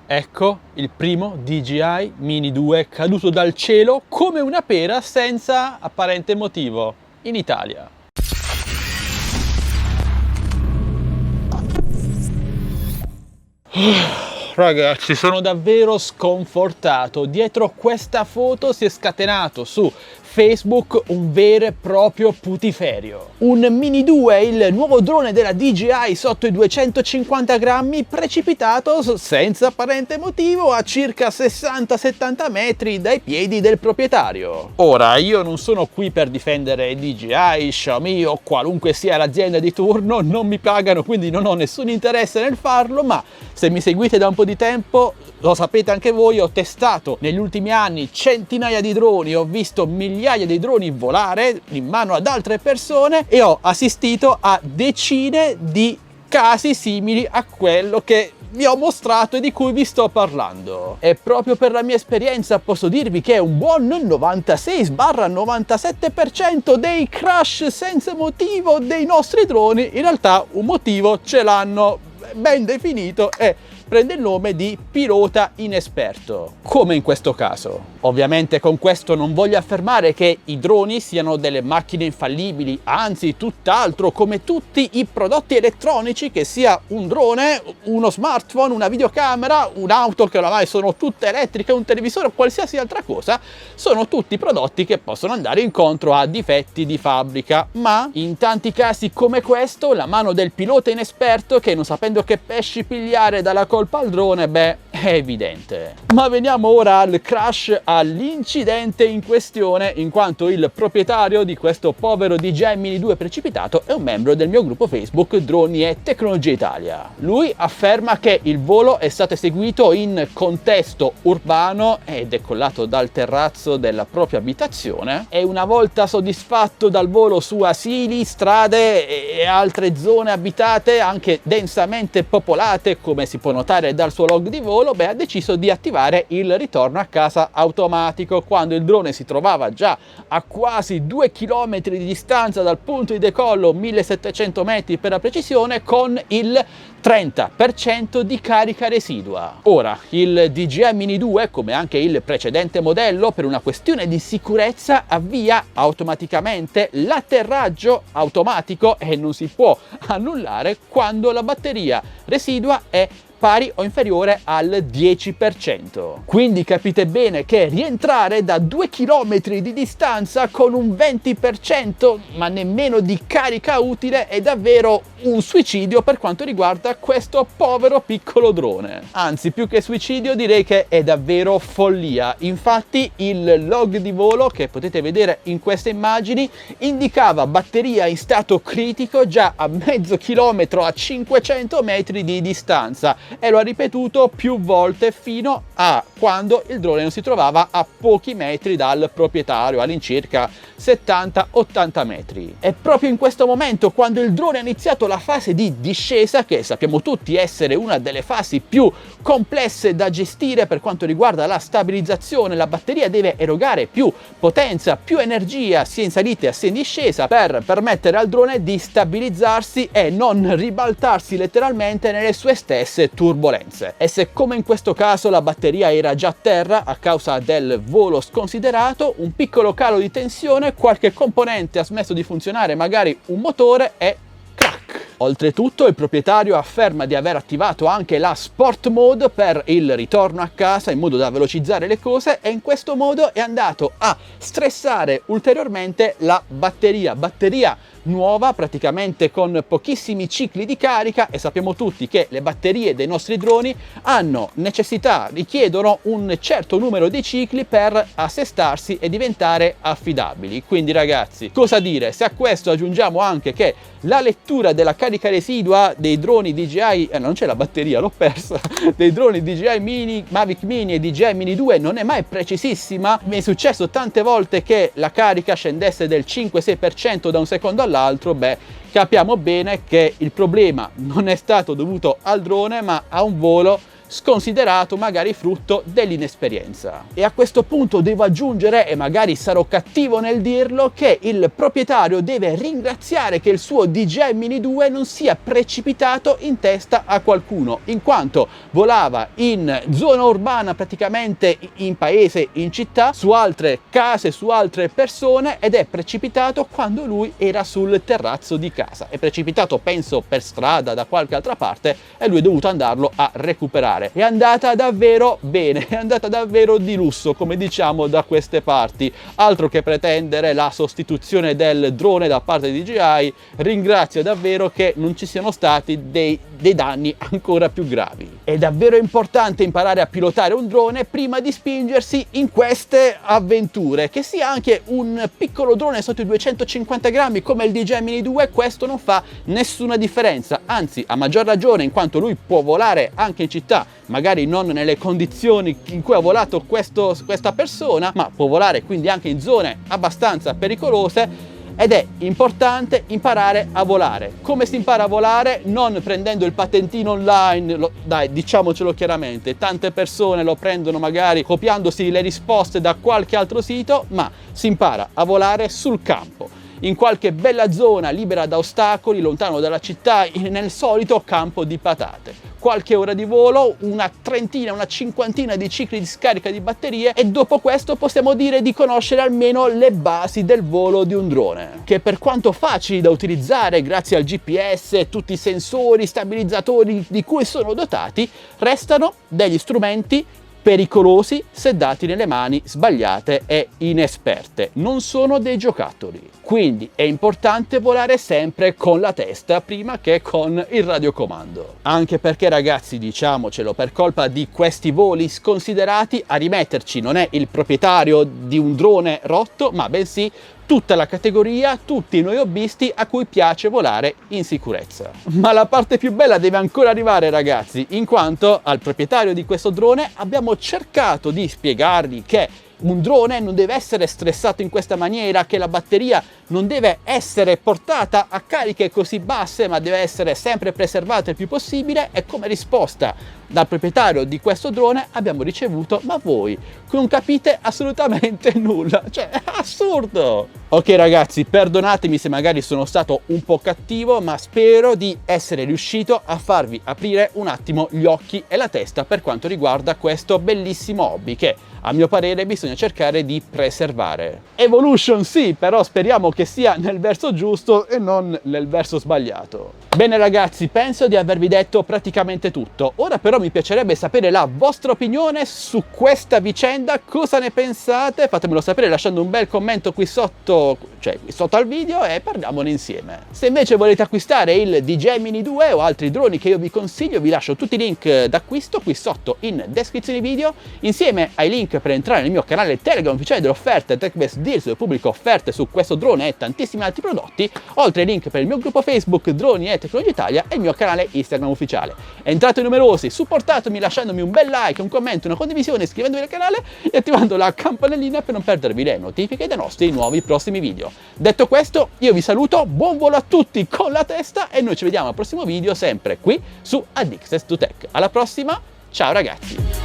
Ecco il primo DJI Mini 2 caduto dal cielo come una pera senza apparente motivo in Italia. Ragazzi, sono davvero sconfortato. Dietro questa foto si è scatenato su Facebook un vero e proprio putiferio. Un Mini 2, il nuovo drone della DJI sotto i 250 grammi, precipitato senza apparente motivo a circa 60-70 metri dai piedi del proprietario. Ora, io non sono qui per difendere DJI, Xiaomi o qualunque sia l'azienda di turno, non mi pagano, quindi non ho nessun interesse nel farlo, ma se mi seguite da un po' di tempo, lo sapete anche voi, ho testato negli ultimi anni centinaia di droni, ho visto migliaia di droni volare in mano ad altre persone e ho assistito a decine di casi simili a quello che vi ho mostrato e di cui vi sto parlando. E proprio per la mia esperienza posso dirvi che un buon 96-97% dei crash senza motivo dei nostri droni in realtà un motivo ce l'hanno ben definito e prende il nome di pilota inesperto, come in questo caso. Ovviamente con questo non voglio affermare che i droni siano delle macchine infallibili, anzi tutt'altro, come tutti i prodotti elettronici, che sia un drone, uno smartphone, una videocamera, un'auto che oramai sono tutte elettriche, un televisore o qualsiasi altra cosa, sono tutti prodotti che possono andare incontro a difetti di fabbrica, ma in tanti casi come questo la mano del pilota inesperto che non sapendo che pesci pigliare dalla colpa al drone, beh, è evidente. Ma veniamo ora al crash, all'incidente in questione, in quanto il proprietario di questo povero DJI Mini 2 precipitato è un membro del mio gruppo Facebook Droni e Tecnologia Italia. Lui afferma che il volo è stato eseguito in contesto urbano e decollato dal terrazzo della propria abitazione e una volta soddisfatto dal volo su asili, strade e altre zone abitate anche densamente popolate, come si può notare dal suo log di volo, beh, ha deciso di attivare il ritorno a casa automatico quando il drone si trovava già a quasi 2 km di distanza dal punto di decollo, 1700 metri per la precisione, con il 30% di carica residua. Ora, il DJI Mini 2, come anche il precedente modello, per una questione di sicurezza avvia automaticamente l'atterraggio automatico e non si può annullare quando la batteria residua è pari o inferiore al 10%. Quindi capite bene che rientrare da 2 km di distanza con un 20%, ma nemmeno di carica utile, è davvero un suicidio per quanto riguarda questo povero piccolo drone. Anzi, più che suicidio direi che è davvero follia. Infatti il log di volo che potete vedere in queste immagini indicava batteria in stato critico già a mezzo chilometro, a 500 metri di distanza, e lo ha ripetuto più volte fino a quando il drone non si trovava a pochi metri dal proprietario, all'incirca 70-80 metri. E proprio in questo momento, quando il drone ha iniziato la fase di discesa, che sappiamo tutti essere una delle fasi più complesse da gestire per quanto riguarda la stabilizzazione, la batteria deve erogare più potenza, più energia sia in salita sia in discesa per permettere al drone di stabilizzarsi e non ribaltarsi letteralmente nelle sue stesse turbolenze. E se come in questo caso la batteria era già a terra a causa del volo sconsiderato, un piccolo calo di tensione, qualche componente ha smesso di funzionare, magari un motore, e crack! Oltretutto il proprietario afferma di aver attivato anche la Sport Mode per il ritorno a casa in modo da velocizzare le cose, e in questo modo è andato a stressare ulteriormente la batteria nuova, praticamente con pochissimi cicli di carica, e sappiamo tutti che le batterie dei nostri droni richiedono un certo numero di cicli per assestarsi e diventare affidabili. Quindi ragazzi, cosa dire? Se a questo aggiungiamo anche che la lettura della carica residua dei droni DJI, non c'è la batteria, l'ho persa, dei droni DJI Mini, Mavic Mini e DJI Mini 2 non è mai precisissima, mi è successo tante volte che la carica scendesse del 5-6% da un secondo all'altro, beh, capiamo bene che il problema non è stato dovuto al drone ma a un volo sconsiderato, magari frutto dell'inesperienza. E a questo punto devo aggiungere, e magari sarò cattivo nel dirlo, che il proprietario deve ringraziare che il suo DJI Mini 2 non sia precipitato in testa a qualcuno, in quanto volava in zona urbana, praticamente in paese, in città, su altre case, su altre persone, ed è precipitato quando lui era sul terrazzo di casa. È precipitato, penso, per strada da qualche altra parte, e lui è dovuto andarlo a recuperare. È andata davvero bene, è andata davvero di lusso, come diciamo da queste parti. Altro che pretendere la sostituzione del drone da parte di DJI, ringrazio davvero che non ci siano stati dei danni ancora più gravi. È davvero importante imparare a pilotare un drone prima di spingersi in queste avventure. Che sia anche un piccolo drone sotto i 250 grammi come il DJI Mini 2, questo non fa nessuna differenza, anzi a maggior ragione in quanto lui può volare anche in città, magari non nelle condizioni in cui ha volato questa persona, ma può volare quindi anche in zone abbastanza pericolose. Ed è importante imparare a volare. Come si impara a volare? Non prendendo il patentino online, dai, diciamocelo chiaramente, tante persone lo prendono magari copiandosi le risposte da qualche altro sito, ma si impara a volare sul campo, in qualche bella zona libera da ostacoli, lontano dalla città, nel solito campo di patate. Qualche ora di volo, una trentina, una cinquantina di cicli di scarica di batterie, e dopo questo possiamo dire di conoscere almeno le basi del volo di un drone, che per quanto facili da utilizzare grazie al GPS e tutti i sensori, stabilizzatori di cui sono dotati, restano degli strumenti pericolosi se dati nelle mani sbagliate e inesperte. Non sono dei giocattoli. Quindi è importante volare sempre con la testa prima che con il radiocomando. Anche perché, ragazzi, diciamocelo, per colpa di questi voli sconsiderati a rimetterci non è il proprietario di un drone rotto, ma bensì tutta la categoria, tutti noi hobbisti a cui piace volare in sicurezza. Ma la parte più bella deve ancora arrivare, ragazzi, in quanto al proprietario di questo drone abbiamo cercato di spiegargli che un drone non deve essere stressato in questa maniera, che la batteria non deve essere portata a cariche così basse, ma deve essere sempre preservata il più possibile. E come risposta dal proprietario di questo drone abbiamo ricevuto: ma voi non capite assolutamente nulla, cioè è assurdo. Ok ragazzi, perdonatemi se magari sono stato un po' cattivo, ma spero di essere riuscito a farvi aprire un attimo gli occhi e la testa per quanto riguarda questo bellissimo hobby che a mio parere bisogna cercare di preservare. Evolution sì, però speriamo che sia nel verso giusto e non nel verso sbagliato. Bene ragazzi, penso di avervi detto praticamente tutto. Ora però mi piacerebbe sapere la vostra opinione su questa vicenda, cosa ne pensate? Fatemelo sapere lasciando un bel commento qui sotto, cioè qui sotto al video, e parliamone insieme. Se invece volete acquistare il DJI Mini 2 o altri droni che io vi consiglio, vi lascio tutti i link d'acquisto qui sotto in descrizione video, insieme ai link per entrare nel mio canale Telegram ufficiale delle offerte TechBest Deals, dove pubblico offerte su questo drone e tantissimi altri prodotti, oltre ai link per il mio gruppo Facebook Droni e Tecnologia Italia e il mio canale Instagram ufficiale. Entrate numerosi, supportatemi lasciandomi un bel like, un commento, una condivisione, iscrivendovi al canale e attivando la campanellina per non perdervi le notifiche dei nostri nuovi prossimi video. Detto questo, io vi saluto, buon volo a tutti con la testa e noi ci vediamo al prossimo video sempre qui su Addicted to Tech. Alla prossima, ciao ragazzi!